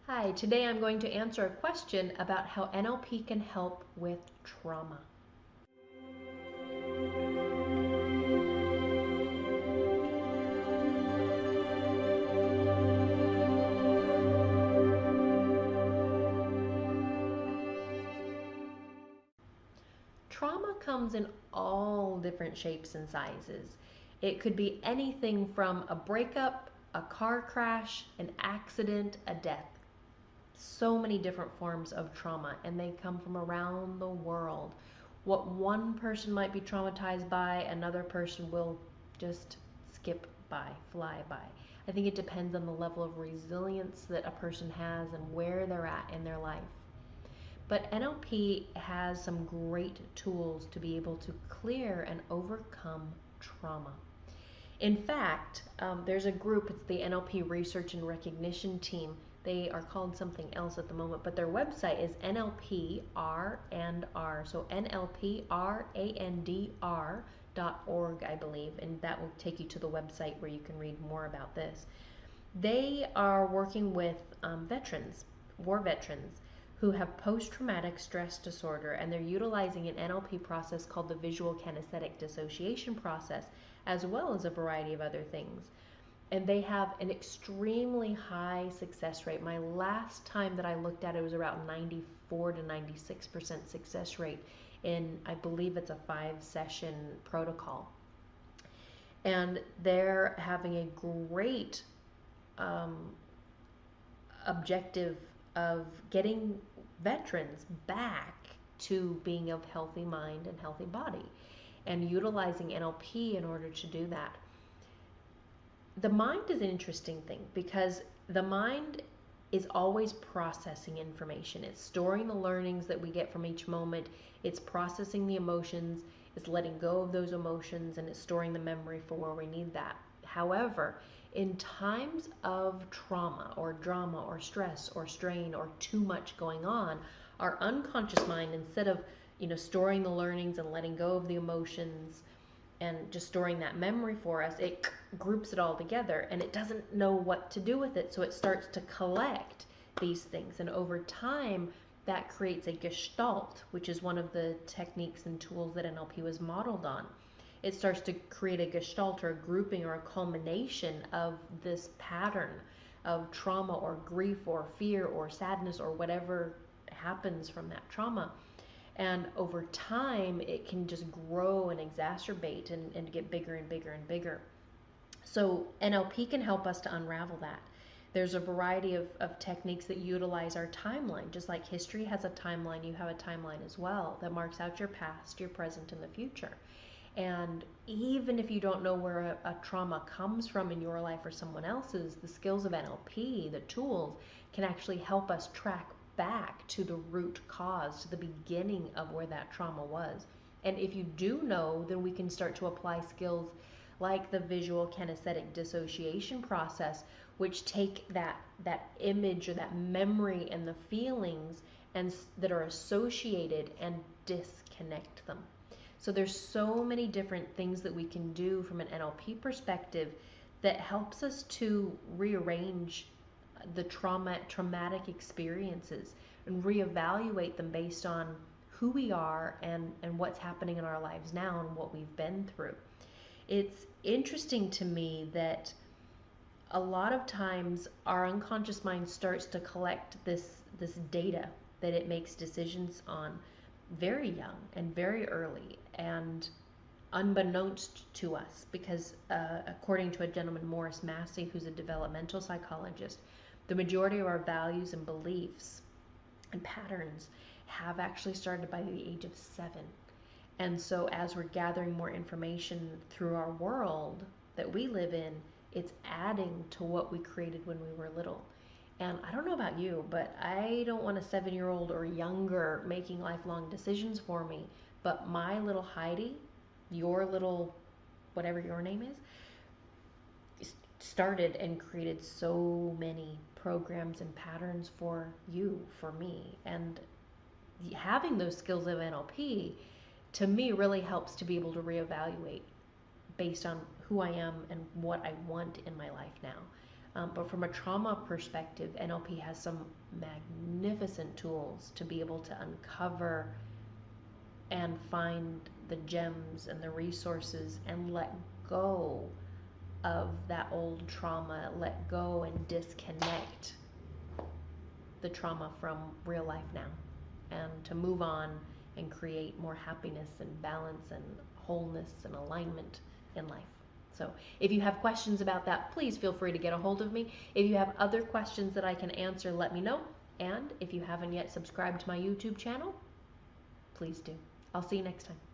Hi, today I'm going to answer a question about how NLP can help with trauma. Trauma comes in all different shapes and sizes. It could be anything from a breakup, a car crash, an accident, a death. So many different forms of trauma, and they come from around the world. What one person might be traumatized by, another person will just skip by, fly by. I think it depends on the level of resilience that a person has and where they're at in their life. But NLP has some great tools to be able to clear and overcome trauma. In fact, there's a group, it's the NLP Research and Recognition Team. They are called something else at the moment, but their website is NLP R&R, so NLPRANDR.org, I believe, and that will take you to the website where you can read more about this. They are working with veterans, war veterans, who have post-traumatic stress disorder, and they're utilizing an NLP process called the visual kinesthetic dissociation process, as well as a variety of other things. And they have an extremely high success rate. My last time that I looked at it was around 94 to 96% success rate in, I believe it's a 5-session protocol. And they're having a great objective of getting veterans back to being of healthy mind and healthy body, and utilizing NLP in order to do that. The mind is an interesting thing because the mind is always processing information. It's storing the learnings that we get from each moment. It's processing the emotions. It's letting go of those emotions, and it's storing the memory for where we need that. However, in times of trauma or drama or stress or strain or too much going on, our unconscious mind, instead of storing the learnings and letting go of the emotions and just storing that memory for us, it groups it all together and it doesn't know what to do with it. So it starts to collect these things, and over time that creates a gestalt, which is one of the techniques and tools that NLP was modeled on. It starts to create a gestalt or a grouping or a culmination of this pattern of trauma or grief or fear or sadness or whatever happens from that trauma. And over time, it can just grow and exacerbate and get bigger and bigger and bigger. So NLP can help us to unravel that. There's a variety of techniques that utilize our timeline. Just like history has a timeline, you have a timeline as well that marks out your past, your present, and the future. And even if you don't know where a trauma comes from in your life or someone else's, the skills of NLP, the tools, can actually help us track back to the root cause, to the beginning of where that trauma was. And if you do know, then we can start to apply skills like the visual kinesthetic dissociation process, which take that image or that memory and the feelings and that are associated and disconnect them. So there's so many different things that we can do from an NLP perspective that helps us to rearrange the traumatic experiences and reevaluate them based on who we are and what's happening in our lives now and what we've been through. It's interesting to me that a lot of times our unconscious mind starts to collect this data that it makes decisions on very young and very early and unbeknownst to us, because according to a gentleman, Morris Massey, who's a developmental psychologist, the majority of our values and beliefs and patterns have actually started by the age of 7. And so as we're gathering more information through our world that we live in, it's adding to what we created when we were little. And I don't know about you, but I don't want a 7-year-old or younger making lifelong decisions for me. But my little Heidi, your little, whatever your name is, started and created so many programs and patterns for you, for me. And having those skills of NLP, to me, really helps to be able to reevaluate based on who I am and what I want in my life now. But from a trauma perspective, NLP has some magnificent tools to be able to uncover and find the gems and the resources and let go of that old trauma, let go and disconnect the trauma from real life now, and to move on and create more happiness and balance and wholeness and alignment in life. So if you have questions about that, please feel free to get a hold of me. If you have other questions that I can answer, let me know. And if you haven't yet subscribed to my YouTube channel, please do. I'll see you next time.